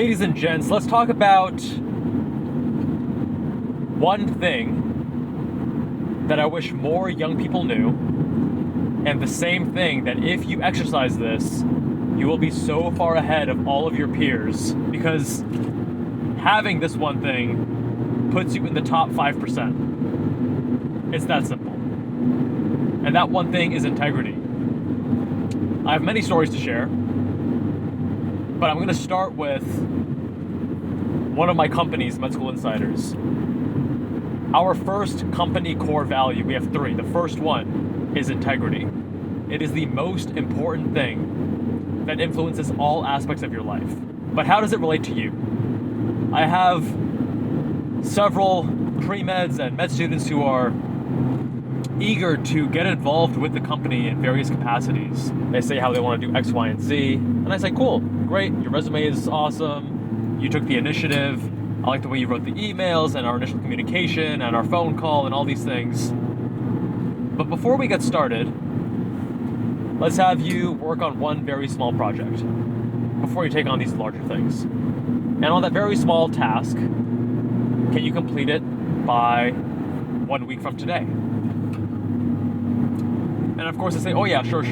Ladies and gents, let's talk about one thing that I wish more young people knew, and the same thing that if you exercise this, you will be so far ahead of all of your peers, because having this one thing puts you in the top 5%. It's that simple. And that one thing is integrity. I have many stories to share, but I'm going to start with one of my companies, Med School Insiders. Our first company core value, we have three. The first one is integrity. It is the most important thing that influences all aspects of your life. But how does it relate to you? I have several pre-meds and med students who are eager to get involved with the company in various capacities. They say how they want to do X, Y, and Z. And I say, cool, great, your resume is awesome. You took the initiative. I like the way you wrote the emails and our initial communication and our phone call and all these things. But before we get started, let's have you work on one very small project before you take on these larger things. And on that very small task, can you complete it by 1 week from today? And of course they say, oh yeah, sure.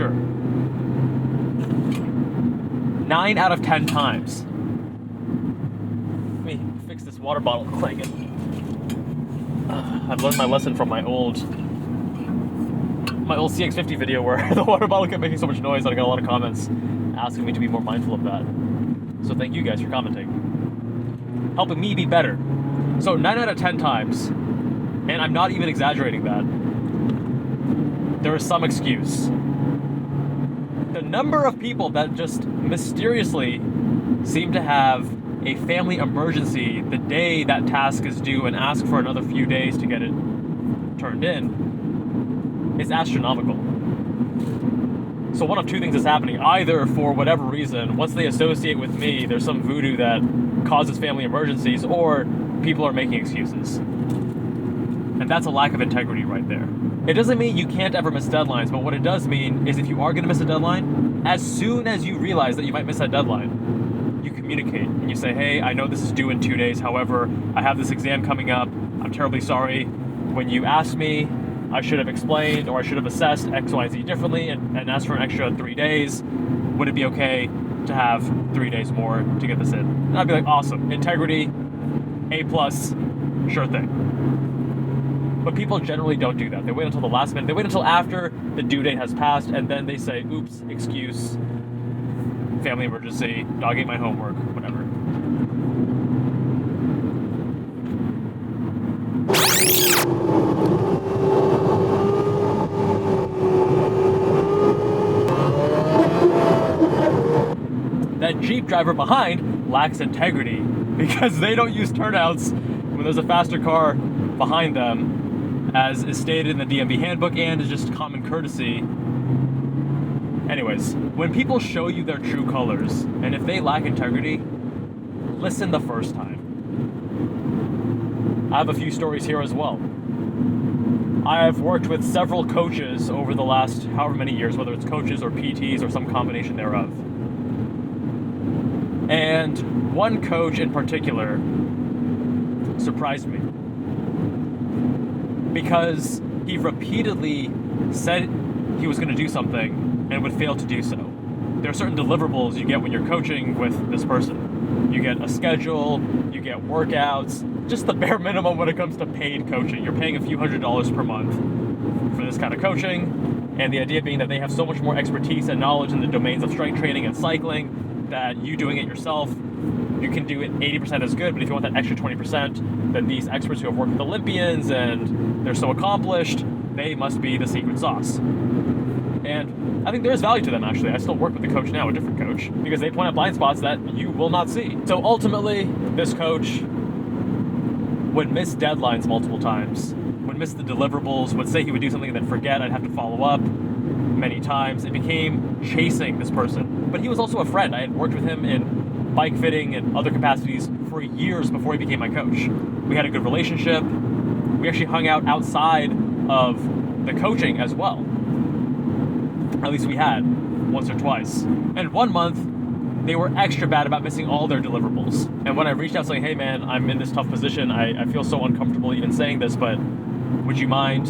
9 out of 10 times. Let me fix this water bottle clanging. I've learned my lesson from my old CX-50 video where the water bottle kept making so much noise that I got a lot of comments asking me to be more mindful of that. So thank you guys for commenting. Helping me be better. So 9 out of 10 times, and I'm not even exaggerating that, there is some excuse. The number of people that just mysteriously seem to have a family emergency the day that task is due and ask for another few days to get it turned in is astronomical. So one of two things is happening. Either for whatever reason, once they associate with me, there's some voodoo that causes family emergencies, or people are making excuses. And that's a lack of integrity right there. It doesn't mean you can't ever miss deadlines, but what it does mean is if you are going to miss a deadline, as soon as you realize that you might miss that deadline, you communicate and you say, hey, I know this is due in 2 days. However, I have this exam coming up. I'm terribly sorry. When you asked me, I should have explained, or I should have assessed X, Y, and Z differently and asked for an extra 3 days. Would it be okay to have 3 days more to get this in? And I'd be like, awesome. Integrity, A+, sure thing. But people generally don't do that. They wait until the last minute. They wait until after the due date has passed, and then they say, oops, excuse, family emergency, dog ate my homework, whatever. That Jeep driver behind lacks integrity because they don't use turnouts when there's a faster car behind them, as is stated in the DMV handbook and is just common courtesy. Anyways, when people show you their true colors, and if they lack integrity, listen the first time. I have a few stories here as well. I have worked with several coaches over the last however many years, whether it's coaches or PTs or some combination thereof. And one coach in particular surprised me, because he repeatedly said he was going to do something and would fail to do so. There are certain deliverables you get when you're coaching with this person. You get a schedule, you get workouts, just the bare minimum when it comes to paid coaching. You're paying a few $100s per month for this kind of coaching, and the idea being that they have so much more expertise and knowledge in the domains of strength training and cycling that you doing it yourself, you can do it 80% as good, but if you want that extra 20%, then these experts who have worked with Olympians and they're so accomplished, they must be the secret sauce. And I think there's value to them, actually. I still work with the coach now, a different coach, because they point out blind spots that you will not see. So ultimately, this coach would miss deadlines multiple times, would miss the deliverables, would say he would do something and then forget. I'd have to follow up many times. It became chasing this person. But he was also a friend. I had worked with him in bike fitting and other capacities for years before he became my coach. We had a good relationship. We actually hung out outside of the coaching as well. At least we had once or twice. And 1 month, they were extra bad about missing all their deliverables. And when I reached out saying, hey man, I'm in this tough position, I feel so uncomfortable even saying this, but would you mind?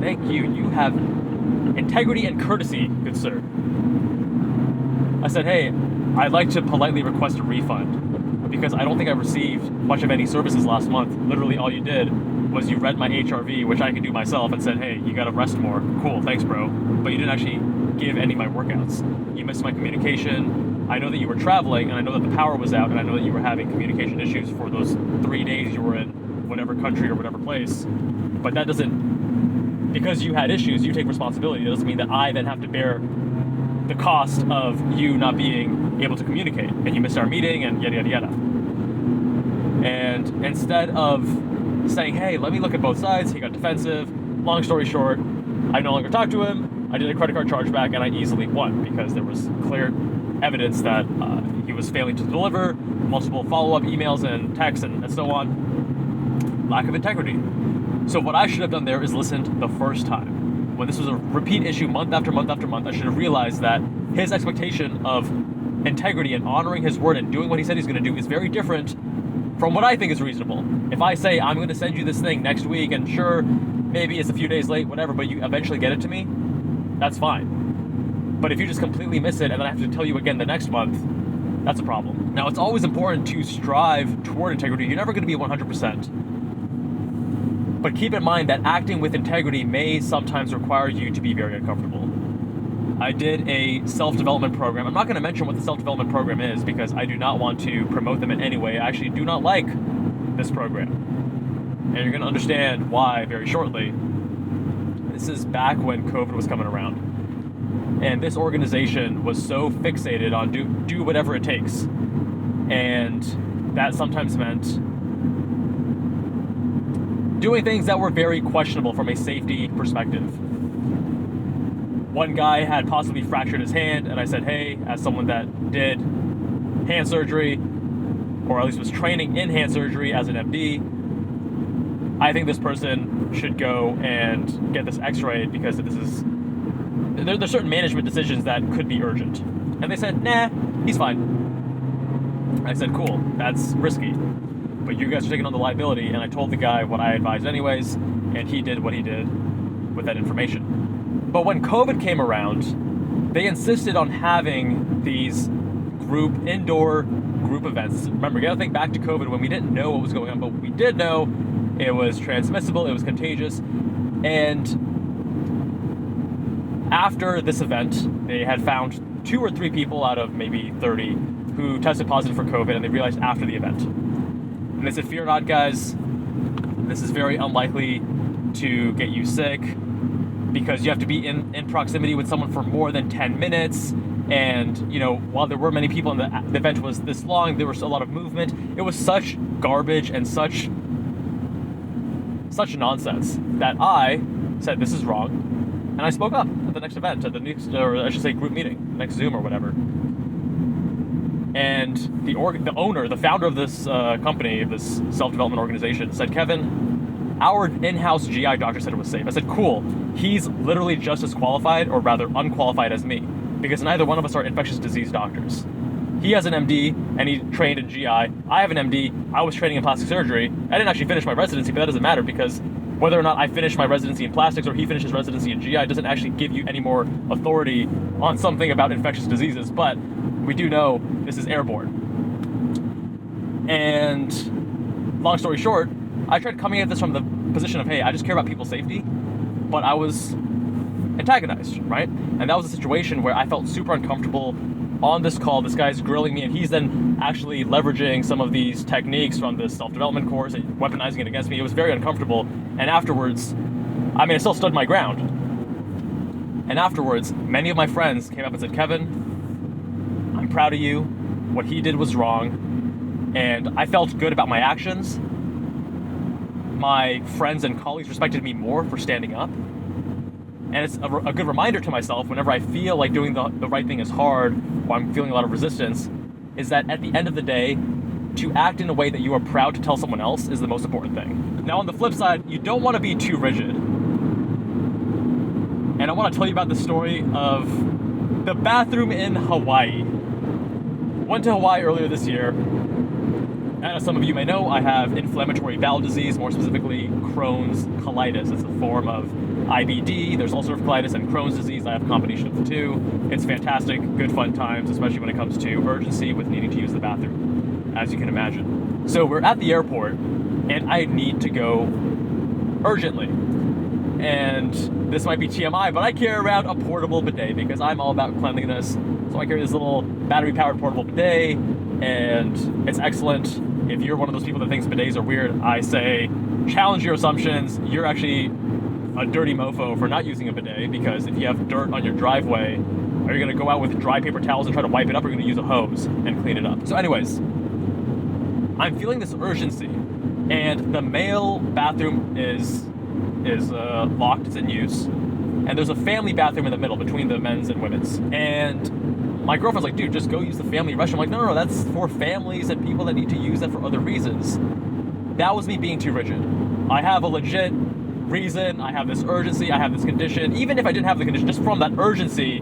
Thank you. You have integrity and courtesy, good sir. I said, hey, I'd like to politely request a refund because I don't think I received much of any services last month. Literally all you did was you read my HRV, which I could do myself, and said, hey, you gotta rest more. Cool, thanks bro. But you didn't actually give any of my workouts. You missed my communication. I know that you were traveling, and I know that the power was out, and I know that you were having communication issues for those 3 days you were in whatever country or whatever place. But that doesn't, because you had issues, you take responsibility. It doesn't mean that I then have to bear the cost of you not being able to communicate, and you missed our meeting, and yada, yada, yada. And instead of saying, hey, let me look at both sides, he got defensive. Long story short, I no longer talked to him. I did a credit card chargeback, and I easily won because there was clear evidence that he was failing to deliver, multiple follow-up emails and texts and so on. Lack of integrity. So what I should have done there is listened the first time. When this was a repeat issue month after month after month, I should have realized that his expectation of integrity and honoring his word and doing what he said he's going to do is very different from what I think is reasonable. If I say, I'm going to send you this thing next week, and sure, maybe it's a few days late, whatever, but you eventually get it to me, that's fine. But if you just completely miss it and then I have to tell you again the next month, that's a problem. Now, it's always important to strive toward integrity. You're never going to be 100%. But keep in mind that acting with integrity may sometimes require you to be very uncomfortable. I did a self-development program. I'm not going to mention what the self-development program is because I do not want to promote them in any way. I actually do not like this program. And you're going to understand why very shortly. This is back when COVID was coming around. And this organization was so fixated on do whatever it takes. And that sometimes meant doing things that were very questionable from a safety perspective. One guy had possibly fractured his hand, and I said, hey, as someone that did hand surgery, or at least was training in hand surgery as an MD, I think this person should go and get this x-rayed because there's certain management decisions that could be urgent. And they said, nah, he's fine. I said, cool, that's risky, but you guys are taking on the liability, and I told the guy what I advised anyways, and he did what he did with that information. But when COVID came around, they insisted on having these indoor group events. Remember, you gotta think back to COVID when we didn't know what was going on, but we did know it was transmissible, it was contagious. And after this event, they had found 2 or 3 people out of maybe 30 who tested positive for COVID, and they realized after the event. And they said, fear not, guys, this is very unlikely to get you sick, because you have to be in proximity with someone for more than 10 minutes. And, you know, while there were many people and the event was this long, there was a lot of movement. It was such garbage and such nonsense that I said, this is wrong. And I spoke up at the next event, at the next, or I should say group meeting, next Zoom or whatever. And the owner, the founder of this company, this self-development organization, said, Kevin, our in-house GI doctor said it was safe. I said, cool. He's literally just as qualified, or rather unqualified, as me, because neither one of us are infectious disease doctors. He has an MD, and he trained in GI. I have an MD. I was training in plastic surgery. I didn't actually finish my residency, but that doesn't matter, because whether or not I finish my residency in plastics or he finishes residency in GI doesn't actually give you any more authority on something about infectious diseases, but we do know this is airborne. And long story short, I tried coming at this from the position of, hey, I just care about people's safety, but I was antagonized, right? And that was a situation where I felt super uncomfortable on this call. This guy's grilling me, and he's then actually leveraging some of these techniques from this self-development course and weaponizing it against me. It was very uncomfortable. And afterwards, I still stood my ground. And afterwards, many of my friends came up and said, Kevin, I'm proud of you. What he did was wrong. And I felt good about my actions. My friends and colleagues respected me more for standing up. And it's a good reminder to myself whenever I feel like doing the right thing is hard, or I'm feeling a lot of resistance, is that at the end of the day, to act in a way that you are proud to tell someone else is the most important thing. Now, on the flip side, you don't want to be too rigid. And I want to tell you about the story of the bathroom in Hawaii. went to Hawaii earlier this year, and as some of you may know, I have inflammatory bowel disease, more specifically Crohn's colitis. It's a form of IBD. There's ulcerative colitis and Crohn's disease. I have a combination of the two. It's fantastic, good fun times, especially when it comes to urgency with needing to use the bathroom, as you can imagine. So we're at the airport, and I need to go urgently. And this might be TMI, but I carry around a portable bidet because I'm all about cleanliness. So I carry this little battery-powered portable bidet, and it's excellent. If you're one of those people that thinks bidets are weird, I say challenge your assumptions. You're actually a dirty mofo for not using a bidet, because if you have dirt on your driveway, are you going to go out with dry paper towels and try to wipe it up, or are you going to use a hose and clean it up? So anyways, I'm feeling this urgency, and the male bathroom is locked, it's in use, and there's a family bathroom in the middle between the men's and women's. And my girlfriend's like, dude, just go use the family restroom. I'm like, no, that's for families and people that need to use that for other reasons. That was me being too rigid. I have a legit reason, I have this urgency, I have this condition. Even if I didn't have the condition, just from that urgency,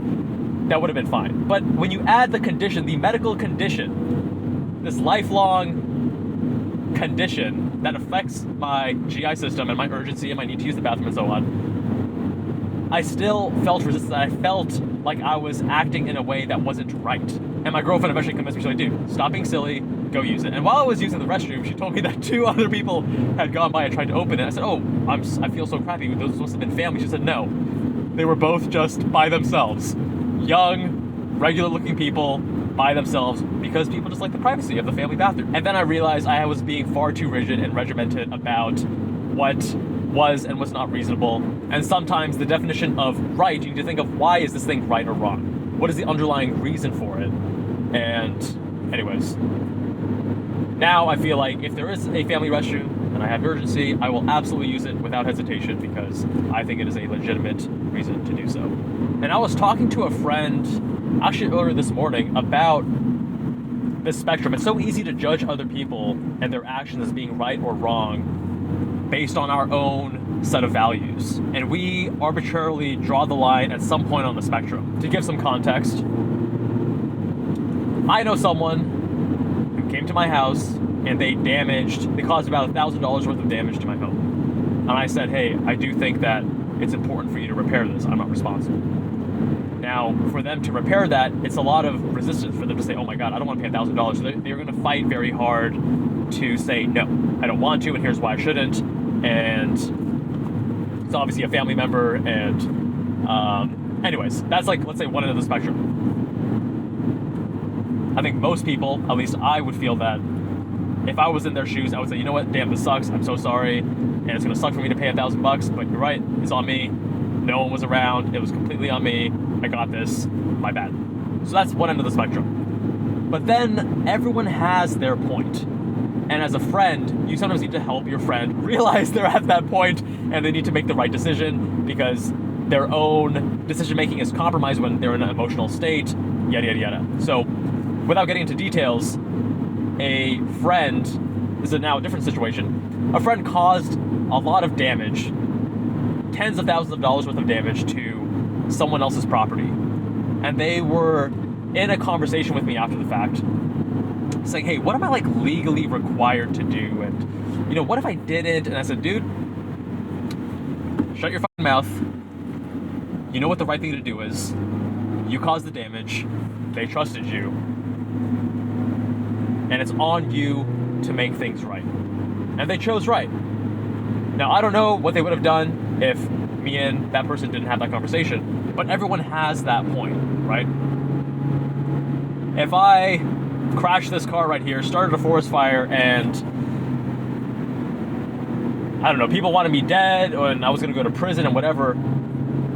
that would have been fine. But when you add the condition, the medical condition, this lifelong condition that affects my GI system and my urgency and my need to use the bathroom and so on, I still felt resistance. I felt like I was acting in a way that wasn't right. And my girlfriend eventually convinced me. She's like, dude, stop being silly, go use it. And while I was using the restroom, she told me that 2 other people had gone by and tried to open it. I said, oh, I feel so crappy. Those must have been family. She said, no, they were both just by themselves. Young, regular looking people by themselves, because people just like the privacy of the family bathroom. And then I realized I was being far too rigid and regimented about what was and was not reasonable. And sometimes the definition of right, you need to think of, why is this thing right or wrong? What is the underlying reason for it? And anyways, now I feel like if there is a family restroom and I have urgency, I will absolutely use it without hesitation, because I think it is a legitimate reason to do so. And I was talking to a friend actually earlier this morning about this spectrum. It's so easy to judge other people and their actions as being right or wrong based on our own set of values. And we arbitrarily draw the line at some point on the spectrum. To give some context, I know someone who came to my house and they caused about $1,000 worth of damage to my home. And I said, hey, I do think that it's important for you to repair this. I'm not responsible. Now, for them to repair that, it's a lot of resistance for them to say, oh my God, I don't want to pay $1,000. So they're going to fight very hard to say, no, I don't want to, and here's why I shouldn't. And it's obviously a family member. And anyways, that's like, let's say, one end of the spectrum. I think most people, at least I would feel that if I was in their shoes, I would say, you know what, damn, this sucks. I'm so sorry. And it's going to suck for me to pay $1,000, but you're right. It's on me. No one was around. It was completely on me. I got this. My bad. So that's one end of the spectrum. But then everyone has their point. And as a friend, you sometimes need to help your friend realize they're at that point and they need to make the right decision, because their own decision making is compromised when they're in an emotional state, yada, yada, yada. So without getting into details, a friend, this is now a different situation, a friend caused a lot of damage, tens of thousands of dollars worth of damage to someone else's property. And they were in a conversation with me after the fact, saying, hey, what am I like legally required to do? And, you know, what if I didn't? And I said, dude, shut your fucking mouth. You know what the right thing to do is. You caused the damage. They trusted you. And it's on you to make things right. And they chose right. Now, I don't know what they would have done if me and that person didn't have that conversation, but everyone has that point, right? If I crashed this car right here, started a forest fire, and I don't know, people wanted me dead, and I was going to go to prison and whatever,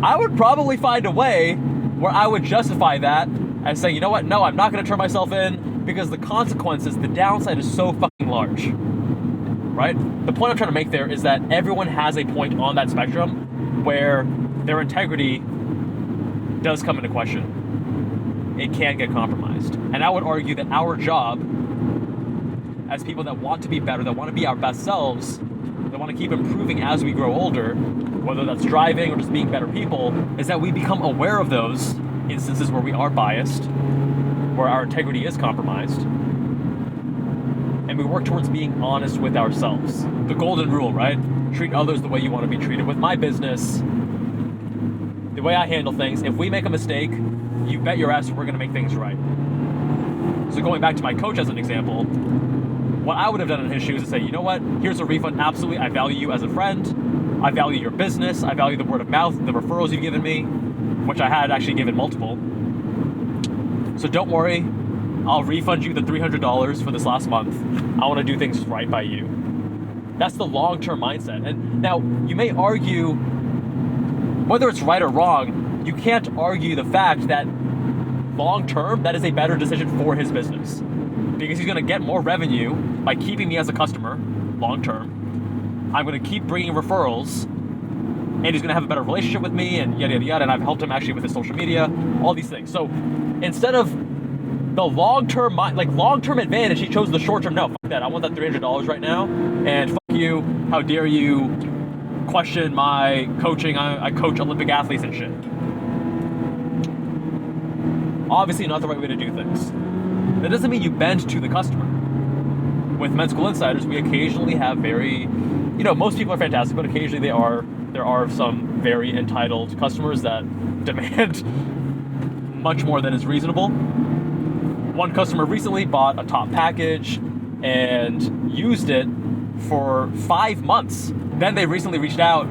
I would probably find a way where I would justify that as saying, you know what, no, I'm not going to turn myself in, because the consequences, the downside is so fucking large, right? The point I'm trying to make there is that everyone has a point on that spectrum where their integrity does come into question. It can get compromised. And I would argue that our job as people that want to be better, that want to be our best selves, that want to keep improving as we grow older, whether that's driving or just being better people, is that we become aware of those instances where we are biased, where our integrity is compromised, and we work towards being honest with ourselves. The golden rule, right? Treat others the way you want to be treated. With my business, the way I handle things, if we make a mistake, you bet your ass we're going to make things right. So going back to my coach as an example, what I would have done in his shoes is say, you know what, here's a refund. Absolutely, I value you as a friend. I value your business. I value the word of mouth, the referrals you've given me, which I had actually given multiple. So don't worry, I'll refund you the $300 for this last month. I want to do things right by you. That's the long-term mindset. And now, you may argue, whether it's right or wrong, you can't argue the fact that long-term, that is a better decision for his business. Because he's going to get more revenue by keeping me as a customer, long-term. I'm going to keep bringing referrals, and he's going to have a better relationship with me, and yada, yada, yada, and I've helped him actually with his social media, all these things. So instead of the long-term advantage, he chose the short-term. No, fuck that. I want that $300 right now, and fuck you. How dare you question my coaching? I coach Olympic athletes and shit. Obviously not the right way to do things. That doesn't mean you bend to the customer. With Med School Insiders, we occasionally have very, most people are fantastic, but occasionally there are some very entitled customers that demand much more than is reasonable. One customer recently bought a top package and used it for 5 months. Then they recently reached out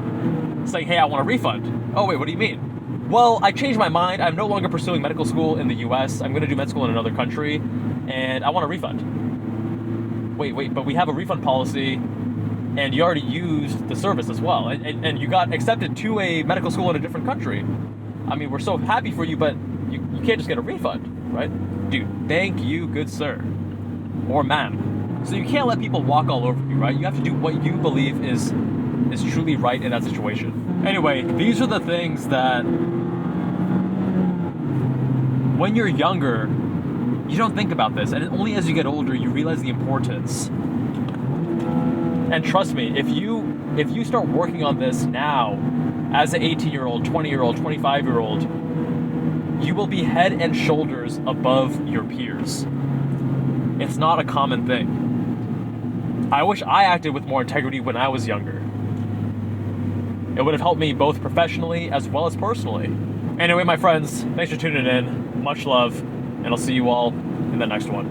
saying, hey, I want a refund. Oh, wait, what do you mean? Well, I changed my mind. I'm no longer pursuing medical school in the US. I'm going to do med school in another country, and I want a refund. Wait, but we have a refund policy, and you already used the service as well, and you got accepted to a medical school in a different country. I mean, we're so happy for you, but you can't just get a refund, right? Dude, thank you, good sir. Or ma'am. So you can't let people walk all over you, right? You have to do what you believe is truly right in that situation. Anyway, these are the things that when you're younger, you don't think about this. And only as you get older, you realize the importance. And trust me, if you start working on this now, as an 18-year-old, 20-year-old, 25-year-old, you will be head and shoulders above your peers. It's not a common thing. I wish I acted with more integrity when I was younger. It would have helped me both professionally as well as personally. Anyway, my friends, thanks for tuning in. Much love, and I'll see you all in the next one.